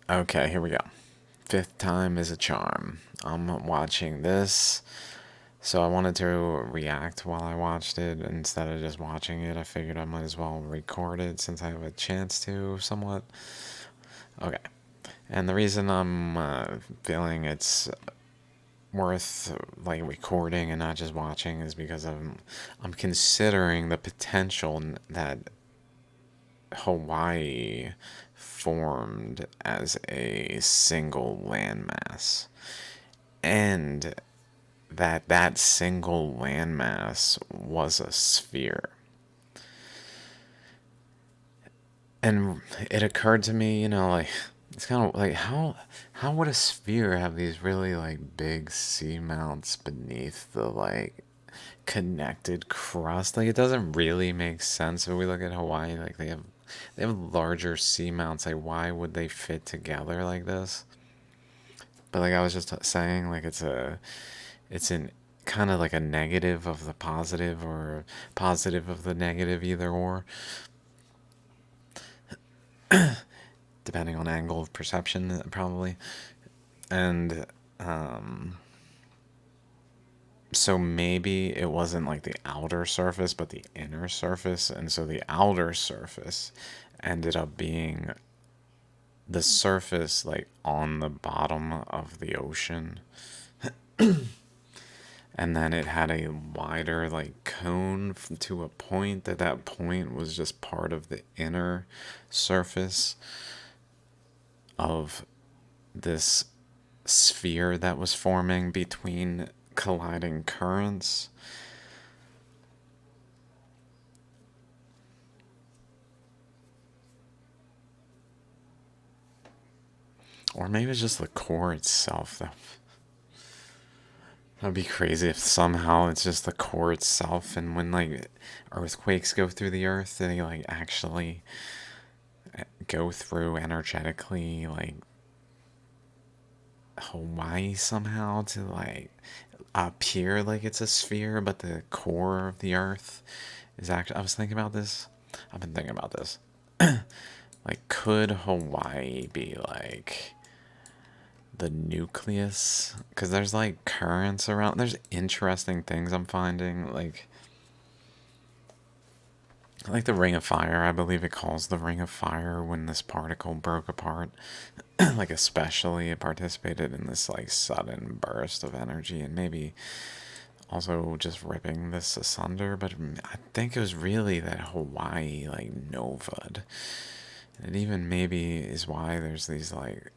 Okay, here we go. Fifth time is a charm. I'm watching this, so I wanted to react while I watched it instead of just watching it. I figured I might as well record it since I have a chance to, somewhat. Okay, and the reason I'm feeling it's worth like recording and not just watching is because I'm considering the potential that Hawaii formed as a single landmass, and that single landmass was a sphere. And it occurred to me, like it's kind of like how would a sphere have these really like big seamounts beneath the like connected crust? Like it doesn't really make sense if we look at Hawaii. Like they have larger seamounts. Like why would they fit together like this? But like I was just saying, like it's an kind of like a negative of the positive or positive of the negative, either or, depending on angle of perception, probably. And so maybe it wasn't like the outer surface, but the inner surface. And so the outer surface ended up being the surface like on the bottom of the ocean, and then it had a wider like cone to a point that point was just part of the inner surface of this sphere that was forming between colliding currents. Or maybe it's just the core itself. That'd be crazy if somehow it's just the core itself, and when like earthquakes go through the earth, they like actually go through energetically like Hawaii somehow to like appear like it's a sphere, but the core of the earth is actually. I was thinking about this. I've been thinking about this. Like, could Hawaii be like the nucleus? Because there's like currents around. There's interesting things I'm finding. Like the Ring of Fire. I believe it calls the Ring of Fire when this particle broke apart. Like especially it participated in this like sudden burst of energy, and maybe also just ripping this asunder. But I think it was really that Hawaii like novaed. And it even maybe is why there's these like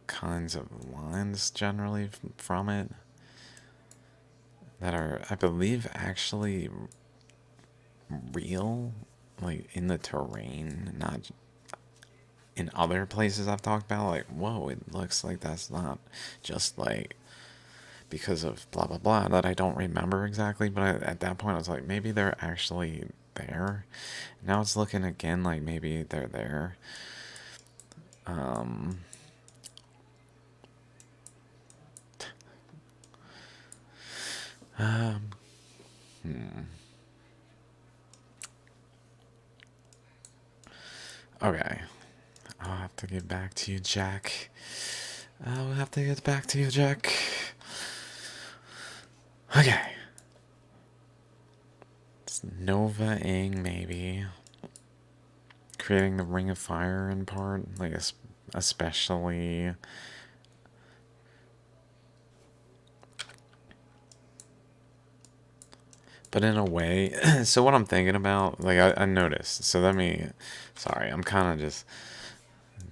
kinds of lines generally from it that are, I believe, actually real, like in the terrain, not in other places I've talked about. Like, whoa, it looks like that's not just like because of blah blah blah that I don't remember exactly. But at that point, I was like, maybe they're actually there. Now it's looking again like maybe they're there. Um, um, okay, I'll have to get back to you, Jack. I'll have to get back to you, Jack. Okay. It's Nova Ing, maybe. Creating the Ring of Fire in part. Like, especially. But in a way. So, what I'm thinking about, like, I noticed. So, let me. Sorry, I'm kind of just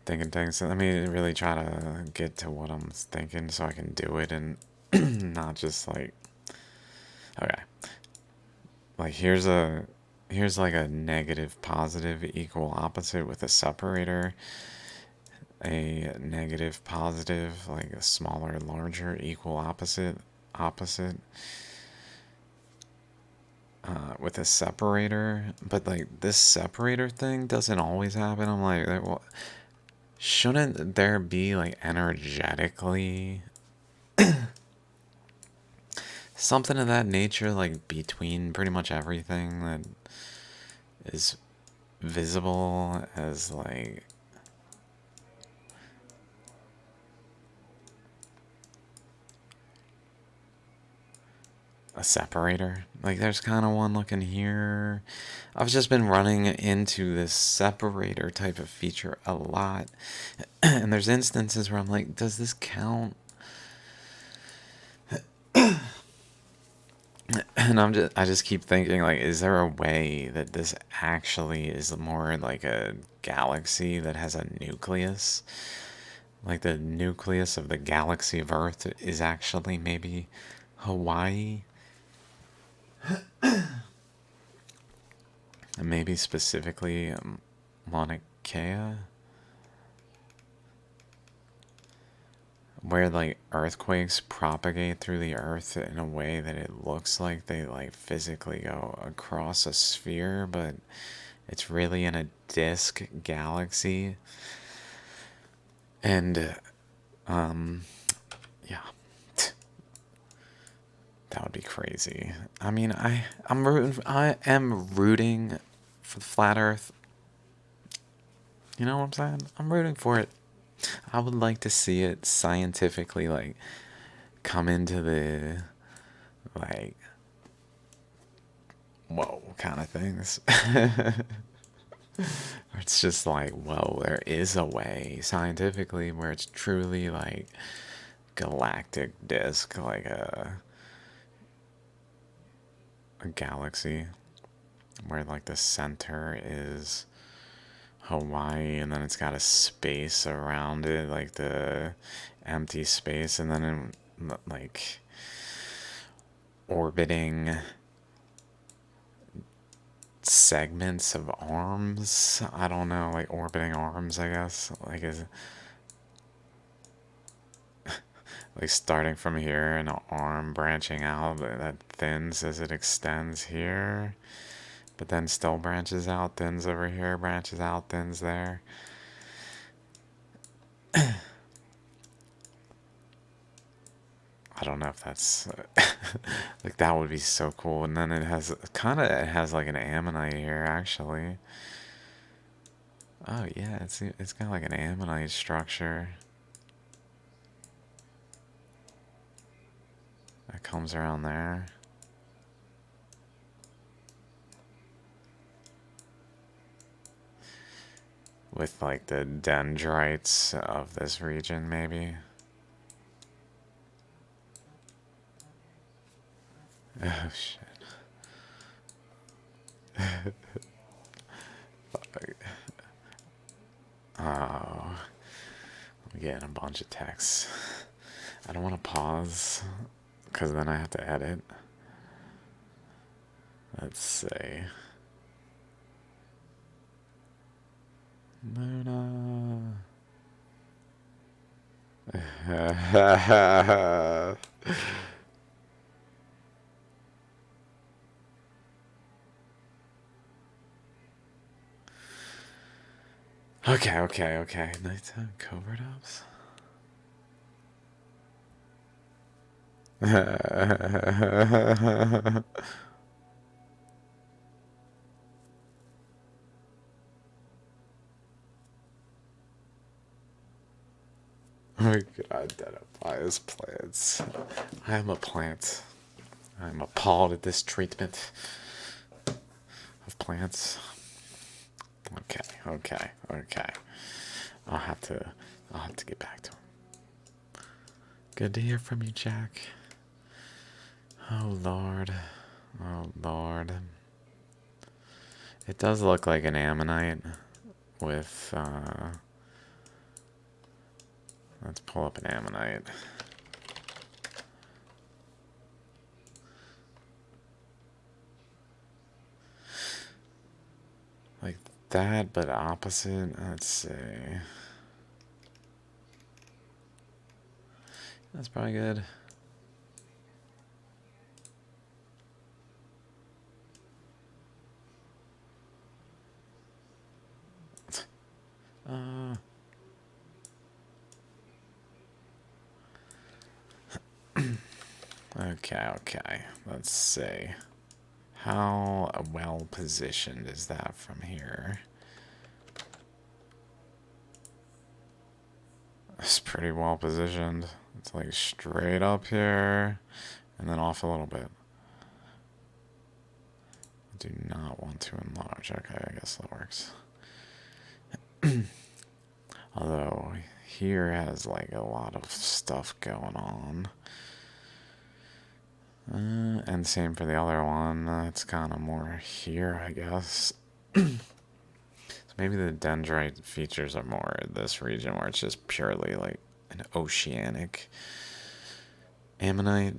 thinking things. So let me really try to get to what I'm thinking so I can do it and not just like. Okay. Like, here's like a negative positive equal opposite with a separator, a negative positive like a smaller larger equal opposite with a separator. But like this separator thing doesn't always happen. I'm like, well, shouldn't there be like energetically something of that nature, like between pretty much everything that is visible as like a separator. Like there's kind of one looking here. I've just been running into this separator type of feature a lot. And there's instances where I'm like, does this count? And I just keep thinking like, is there a way that this actually is more like a galaxy that has a nucleus? Like the nucleus of the galaxy of Earth is actually maybe Hawaii? And maybe specifically Mauna Kea? Where like earthquakes propagate through the earth in a way that it looks like they like physically go across a sphere, but it's really in a disk galaxy. And yeah, that would be crazy. I mean, I am rooting for the flat Earth. You know what I'm saying? I'm rooting for it. I would like to see it scientifically like come into the like whoa kind of things. It's just like, whoa, there is a way scientifically where it's truly like galactic disk, like a galaxy where like the center is Hawaii and then it's got a space around it, like the empty space, and then like orbiting segments of arms. I don't know, like orbiting arms, I guess. Like is like starting from here and an arm branching out that thins as it extends here, but then still branches out, thins over here, branches out, thins there. I don't know if that's like that would be so cool. And then it has like an ammonite here actually. Oh yeah, it's got like an ammonite structure that comes around there. With like the dendrites of this region, maybe. Oh shit. Oh, I'm getting a bunch of texts. I don't want to pause because then I have to edit. Let's see. Luna. Okay, okay, okay. Nighttime covert ops. We could identify as plants. I am a plant. I am appalled at this treatment of plants. Okay, okay, okay. I'll have to I'll have to get back to him. Good to hear from you, Jack. Oh Lord. Oh Lord. It does look like an ammonite with let's pull up an ammonite. Like that, but opposite. Let's see. That's probably good. Uh, okay, okay. Let's see. How well positioned is that from here? It's pretty well positioned. It's like straight up here and then off a little bit. do not want to enlarge. Okay, I guess that works. Although here has like a lot of stuff going on. And same for the other one. It's kind of more here, I guess. So maybe the dendrite features are more in this region where it's just purely like an oceanic ammonite.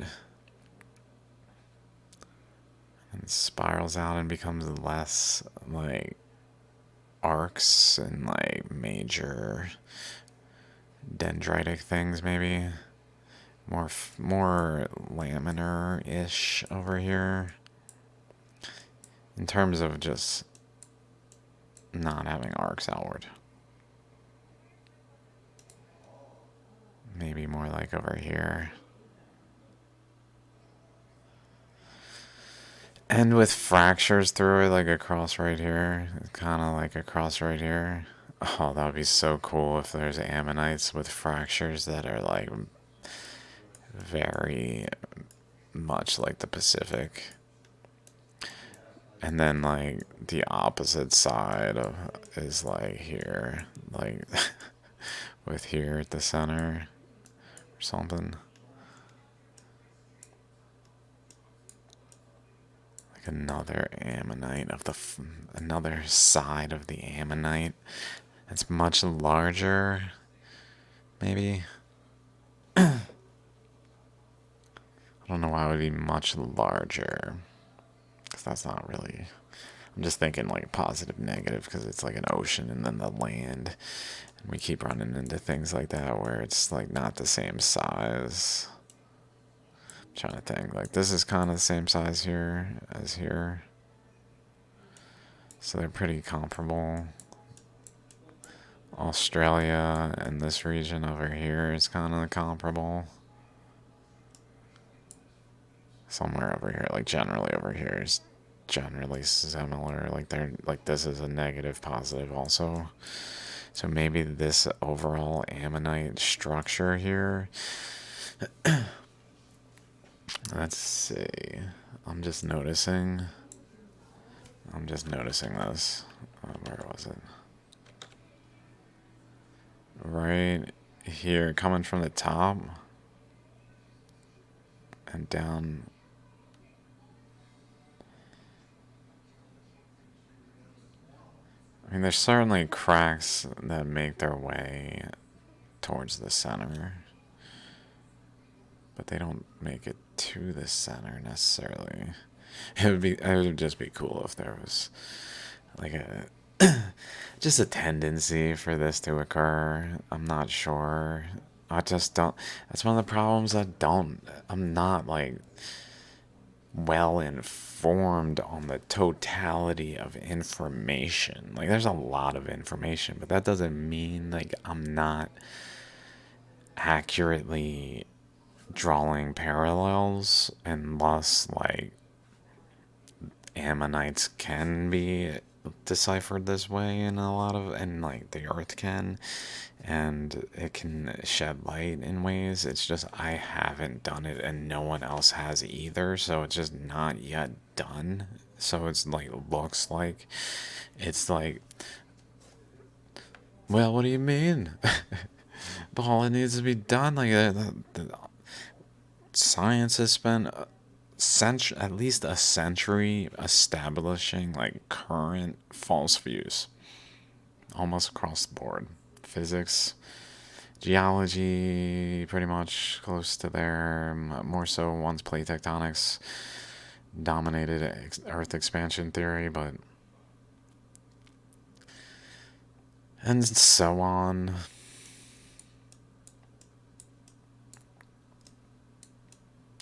And spirals out and becomes less like arcs and like major dendritic things, maybe. More laminar-ish over here in terms of just not having arcs outward. Maybe more like over here. And with fractures through it, like across right here, kind of like across right here. Oh, that would be so cool if there's ammonites with fractures that are like very much like the Pacific. And then like the opposite side is like here, like with here at the center or something. Like another ammonite of another side of the ammonite. It's much larger, maybe. I don't know why it would be much larger. Because that's not really... I'm just thinking like positive, negative, because it's like an ocean and then the land. And we keep running into things like that where it's like not the same size. I'm trying to think. Like this is kind of the same size here as here. So they're pretty comparable. Australia and this region over here is kind of comparable. Somewhere over here, like generally over here is generally similar. Like they're like this is a negative, positive also. So maybe this overall ammonite structure here. Let's see. I'm just noticing this. Where was it? Right here, coming from the top and down. I mean, there's certainly cracks that make their way towards the center, but they don't make it to the center necessarily. It would just be cool if there was like a just a tendency for this to occur. I'm not sure. I just don't. That's one of the problems. I'm not like well informed on the totality of information. Like there's a lot of information, but that doesn't mean like I'm not accurately drawing parallels, unless like ammonites can be deciphered this way in a lot of, and like the earth can, and it can shed light in ways. It's just I haven't done it and no one else has either, so it's just not yet done. So it's like looks like it's like, well, what do you mean? But all it needs to be done, like the science has spent at least a century establishing like current false views almost across the board. Physics, geology, pretty much close to there. More so once plate tectonics dominated Earth expansion theory, but and so on.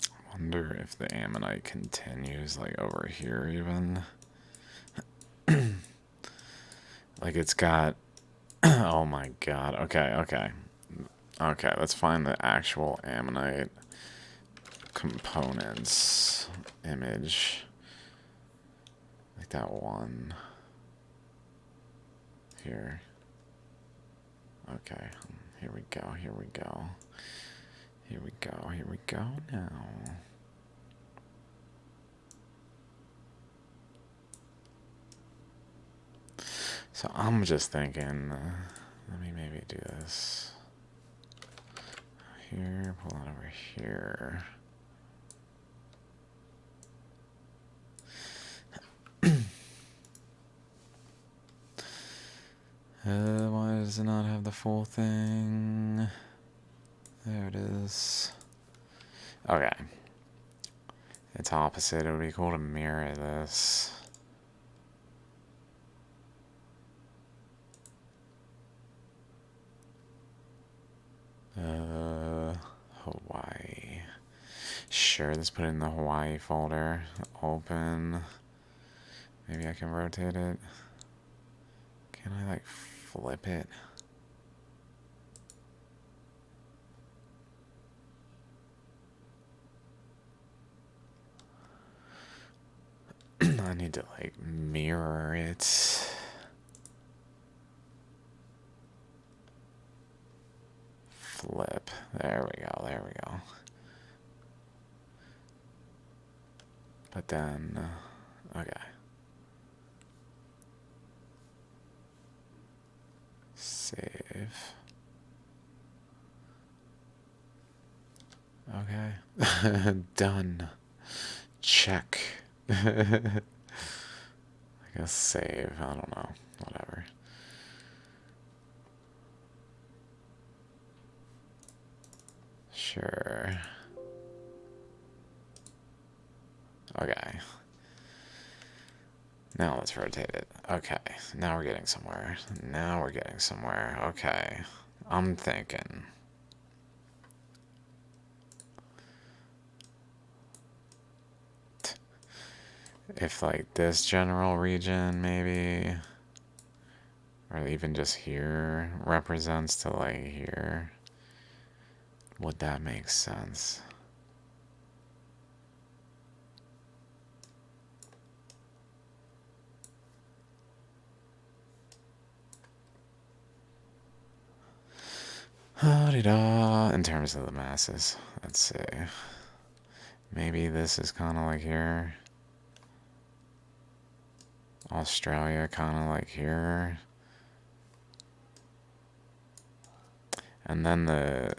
I wonder if the ammonite continues like over here even. Like it's got... oh my god. Okay, let's find the actual ammonite components image. Like that one. Here. Okay. Here we go. Here we go now. So I'm just thinking, let me maybe do this here, pull it over here. Why does it not have the full thing? There it is. Okay. It's opposite. It would be cool to mirror this. Hawaii. Sure, let's put it in the Hawaii folder. Open. Maybe I can rotate it. Can I, like, flip it? I need to, like, mirror it. Flip. There we go, there we go. But then, okay. Save. Okay. Done. Check. I guess save. I don't know. Whatever. Sure. Okay. Now let's rotate it. Okay. Now we're getting somewhere. Now we're getting somewhere. Okay. I'm thinking. If, like, this general region, maybe, or even just here, represents to, like, here, would that make sense? In terms of the masses, let's see. Maybe this is kind of like here. Australia kind of like here. And then the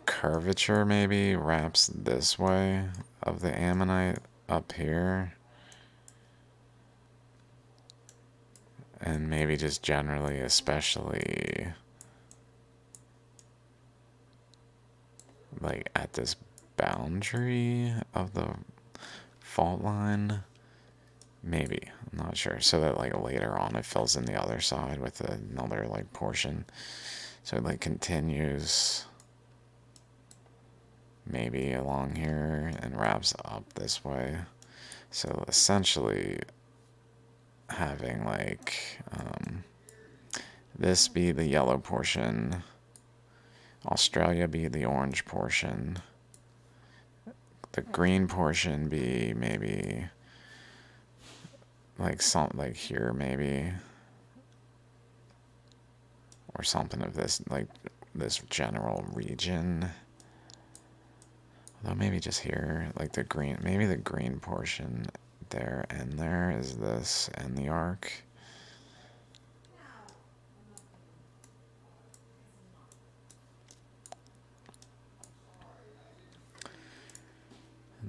curvature maybe wraps this way of the ammonite up here. And maybe just generally, especially like at this boundary of the fault line. Maybe, I'm not sure. So that, like, later on it fills in the other side with another, like, portion. So it, like, continues maybe along here and wraps up this way. So essentially having, like, this be the yellow portion, Australia be the orange portion, the green portion be maybe like something like here maybe, or something of this, like this general region. Although maybe just here, like the green, maybe the green portion there and there is this and the arc.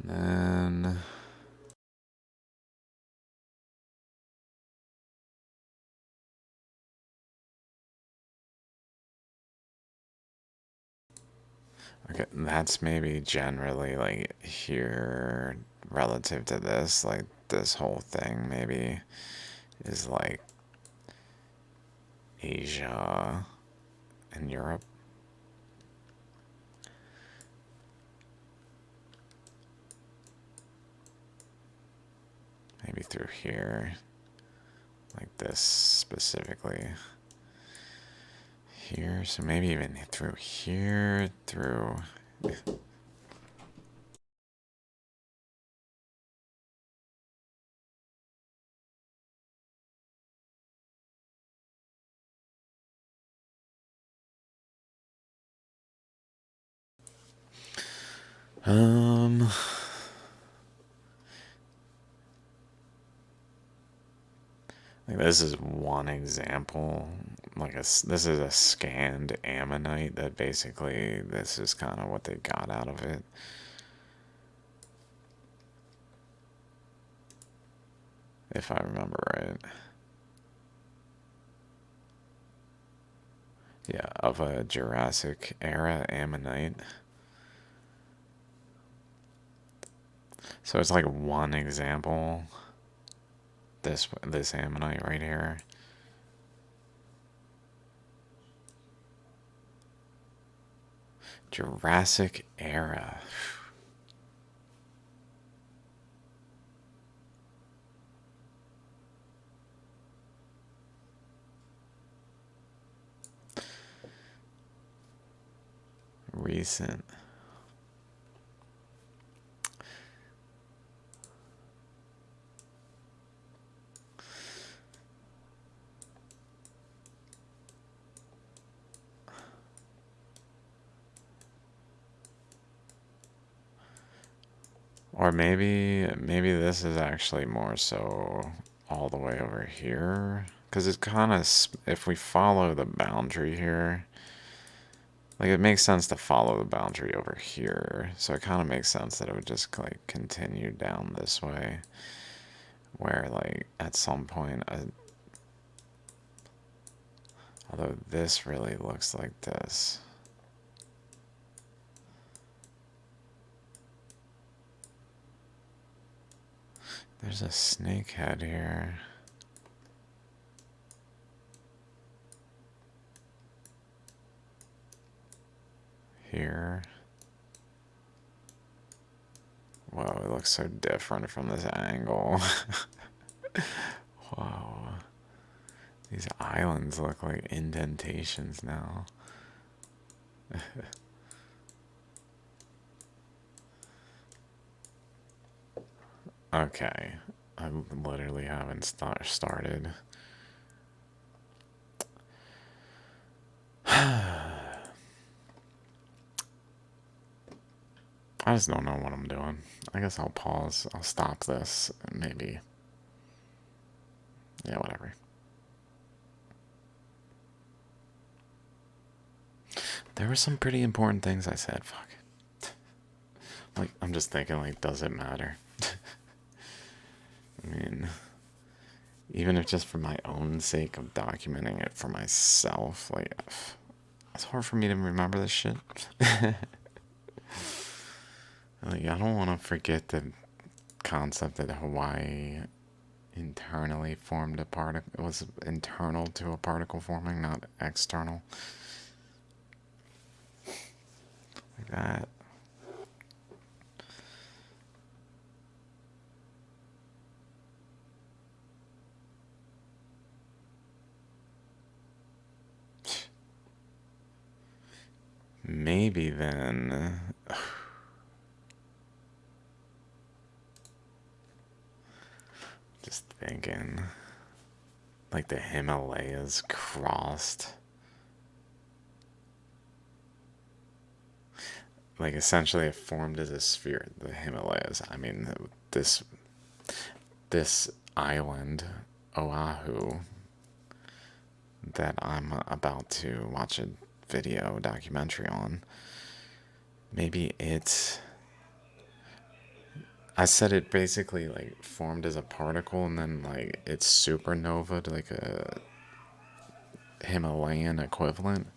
And then okay, that's maybe generally like here relative to this, like this whole thing maybe is like Asia and Europe. Maybe through here, like this specifically. Here, so maybe even through here, through. Um, Like this is one example. This is a scanned ammonite that basically this is kind of what they got out of it. If I remember right. Yeah, of a Jurassic era ammonite. So it's like one example. This ammonite right here. Jurassic era. Recent. Or maybe this is actually more so all the way over here. Because it's kind of, if we follow the boundary here, like it makes sense to follow the boundary over here. So it kind of makes sense that it would just like continue down this way. Where like at some point, although this really looks like this. There's a snake head here. Here. Whoa, it looks so different from this angle. Whoa. These islands look like indentations now. Okay. I literally haven't started. I just don't know what I'm doing. I guess I'll pause. I'll stop this. Maybe. Yeah, whatever. There were some pretty important things I said. Fuck. Like, I'm just thinking, like, does it matter? I mean, even if just for my own sake of documenting it for myself, like, it's hard for me to remember this shit. Like, I don't want to forget the concept that Hawaii internally formed a particle. It was internal to a particle forming, not external. Like that. Maybe then. Just thinking. Like the Himalayas crossed. Like essentially it formed as a sphere, the Himalayas. I mean, this island, Oahu, that I'm about to watch a video documentary on. Maybe it's. I said it basically like formed as a particle and then like it's supernova to like a Himalayan equivalent.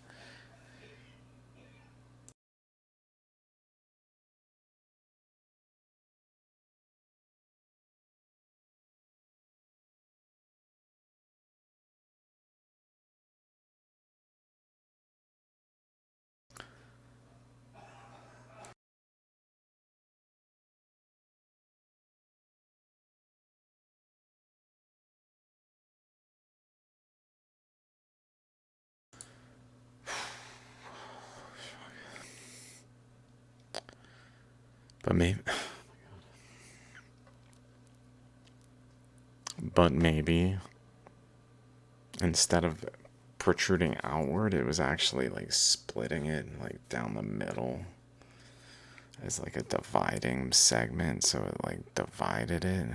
But maybe instead of protruding outward, it was actually like splitting it like down the middle as like a dividing segment, so it like divided it.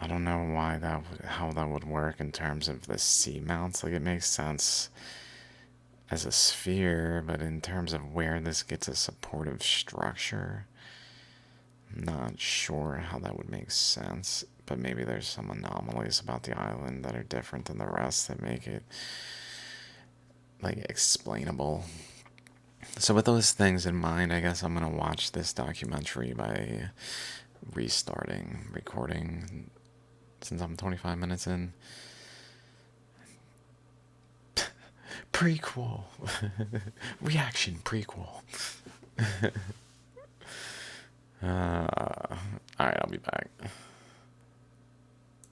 I don't know why how that would work in terms of the seamounts. Like, it makes sense as a sphere, but in terms of where this gets a supportive structure, I'm not sure how that would make sense. But maybe there's some anomalies about the island that are different than the rest that make it like explainable. So with those things in mind, I guess I'm gonna watch this documentary by restarting recording since I'm 25 minutes in. Prequel. Reaction prequel. Alright, I'll be back.